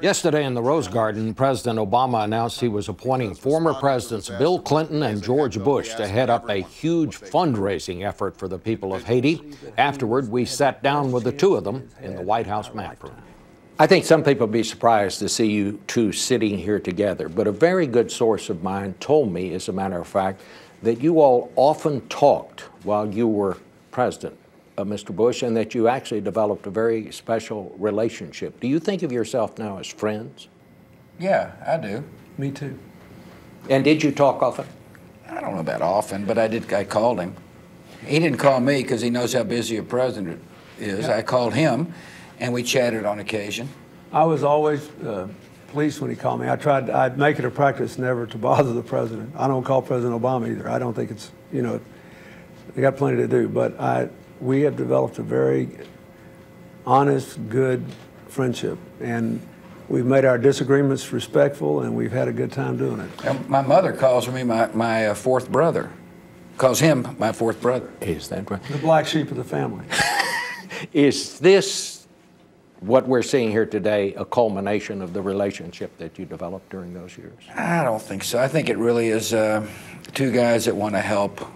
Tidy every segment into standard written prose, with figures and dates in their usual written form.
Yesterday in the Rose Garden, President Obama announced he was appointing former Presidents Bill Clinton and George Bush to head up a huge fundraising effort for the people of Haiti. Afterward, we sat down with the two of them in the White House map room. I think some people would be surprised to see you two sitting here together, but a very good source of mine told me, as a matter of fact, that you all often talked while you were president, Mr. Bush, and that you actually developed a very special relationship. Do you think of yourself now as friends? Yeah, I do. Me too. And did you talk often? I don't know about often, but I called him. He didn't call me because he knows how busy a president is. Yeah. I called him, and we chatted on occasion. I was always pleased when he called me. I'd make it a practice never to bother the president. I don't call President Obama either. I don't think it's, you know, they got plenty to do, but we have developed a very honest, good friendship, and we've made our disagreements respectful, and we've had a good time doing it. And my mother calls me my fourth brother. Calls him my fourth brother. Is that right? The black sheep of the family. Is this, what we're seeing here today, a culmination of the relationship that you developed during those years? I don't think so. I think it really is two guys that want to help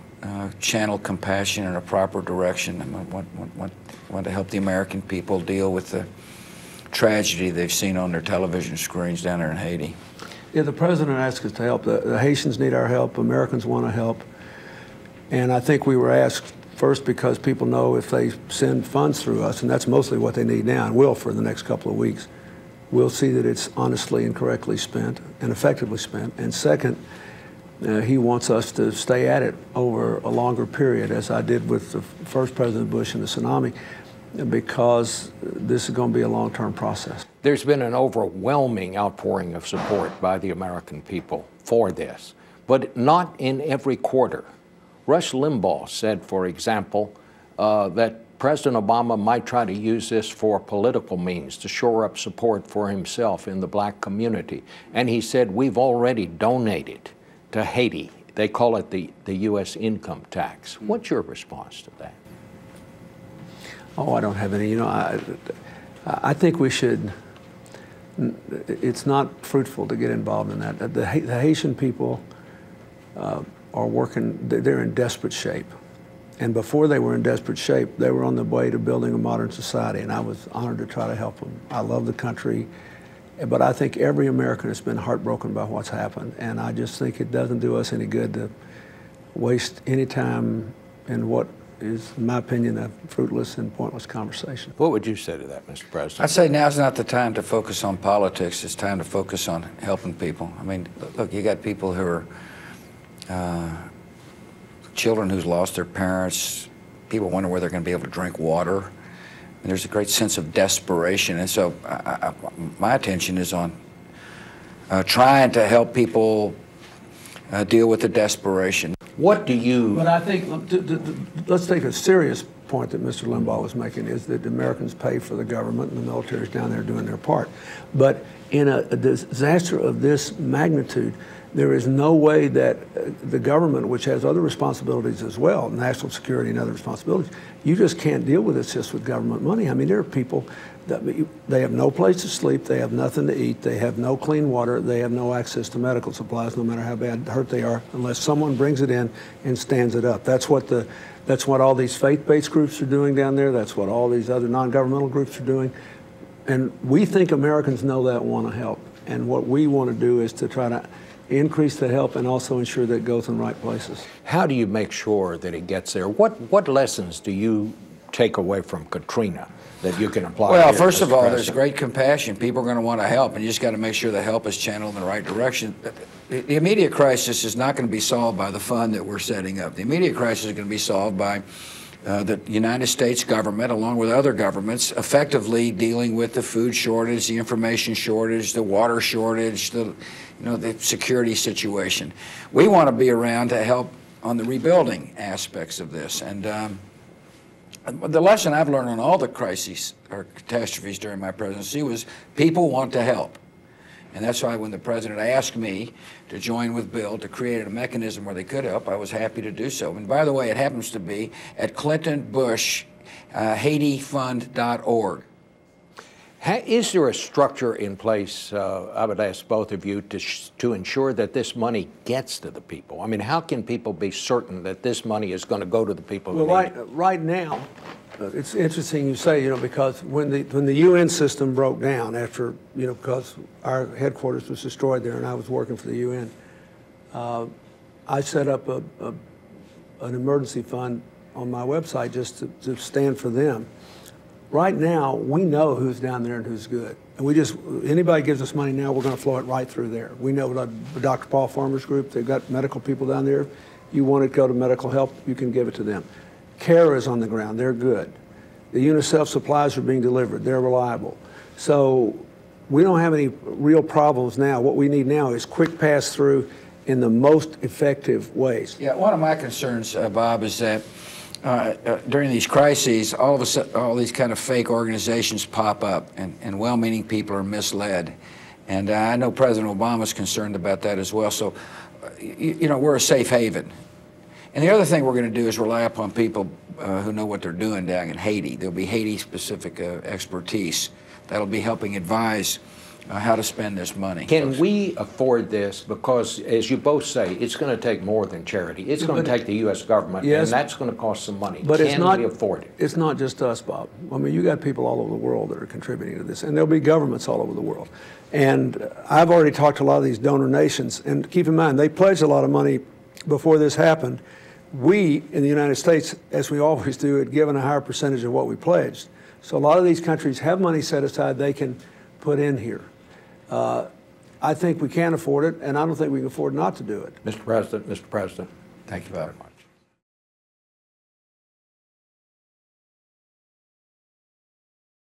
channel compassion in a proper direction, and want to help the American people deal with the tragedy they've seen on their television screens down there in Haiti. Yeah, the president asked us to help. The Haitians need our help. Americans want to help. And I think we were asked first because people know if they send funds through us, and that's mostly what they need now and will for the next couple of weeks, we'll see that it's honestly and correctly spent and effectively spent. And second, he wants us to stay at it over a longer period, as I did with the first President Bush and the tsunami, because this is going to be a long-term process. There's been an overwhelming outpouring of support by the American people for this, but not in every quarter. Rush Limbaugh said, for example, that President Obama might try to use this for political means to shore up support for himself in the black community. And he said, we've already donated to Haiti. They call it the U.S. income tax. What's your response to that? Oh, I don't have any. You know, I think we should, it's not fruitful to get involved in that. The Haitian people are working, they're in desperate shape. And before they were in desperate shape, they were on the way to building a modern society, and I was honored to try to help them. I love the country, but I think every American has been heartbroken by what's happened, and I just think it doesn't do us any good to waste any time in what is, in my opinion, a fruitless and pointless conversation. What would you say to that, Mr. President? I'd say now's not the time to focus on politics. It's time to focus on helping people. I mean, look, you got people who are children who's lost their parents. People wonder whether they're going to be able to drink water. And there's a great sense of desperation. And so my attention is on trying to help people deal with the desperation. What do you... But I think, let's take a serious point that Mr. Limbaugh was making, is that Americans pay for the government and the military's down there doing their part. But in a disaster of this magnitude, there is no way that the government, which has other responsibilities as well, national security and other responsibilities, you just can't deal with this just with government money. I mean, there are people that they have no place to sleep, they have nothing to eat, they have no clean water, they have no access to medical supplies, no matter how bad hurt they are, unless someone brings it in and stands it up. That's what all these faith-based groups are doing down there. That's what all these other non-governmental groups are doing. And we think Americans know that and want to help. And what we want to do is to try to increase the help and also ensure that it goes in the right places. How do you make sure that it gets there? What lessons do you take away from Katrina that you can apply? Well, first of all, there's great compassion. People are going to want to help, and you just got to make sure the help is channeled in the right direction. The immediate crisis is not going to be solved by the fund that we're setting up. The immediate crisis is going to be solved by the United States government, along with other governments, effectively dealing with the food shortage, the information shortage, the water shortage, the security situation. We want to be around to help on the rebuilding aspects of this. And the lesson I've learned on all the crises or catastrophes during my presidency was people want to help. And that's why when the president asked me to join with Bill to create a mechanism where they could help, I was happy to do so. And by the way, it happens to be at Clinton Bush HaitiFund.org. Is there a structure in place, I would ask both of you, to ensure that this money gets to the people? I mean, how can people be certain that this money is going to go to the people who need it? Right now, it's interesting you say, because when the UN system broke down after, because our headquarters was destroyed there and I was working for the UN, I set up an emergency fund on my website just to stand for them. Right now, we know who's down there and who's good. And anybody gives us money now, we're going to flow it right through there. We know Dr. Paul Farmer's group, they've got medical people down there. You want to go to medical help, you can give it to them. CARE is on the ground, they're good. The UNICEF supplies are being delivered, they're reliable. So we don't have any real problems now. What we need now is quick pass through in the most effective ways. Yeah, one of my concerns, Bob, is that during these crises, all of a sudden, all these kind of fake organizations pop up, and well-meaning people are misled. And I know President Obama's concerned about that as well. So, we're a safe haven. And the other thing we're going to do is rely upon people who know what they're doing down in Haiti. There'll be Haiti-specific expertise that'll be helping advise how to spend this money. Can we afford this? Because, as you both say, it's going to take more than charity. It's going to take the U.S. government, yes, and that's going to cost some money. But Can we afford it? It's not just us, Bob. I mean, you got people all over the world that are contributing to this, and there'll be governments all over the world. And I've already talked to a lot of these donor nations, and keep in mind, they pledged a lot of money before this happened. We, in the United States, as we always do, had given a higher percentage of what we pledged. So a lot of these countries have money set aside they can put in here. I think we can afford it, and I don't think we can afford not to do it. Mr. President. Thank you very much.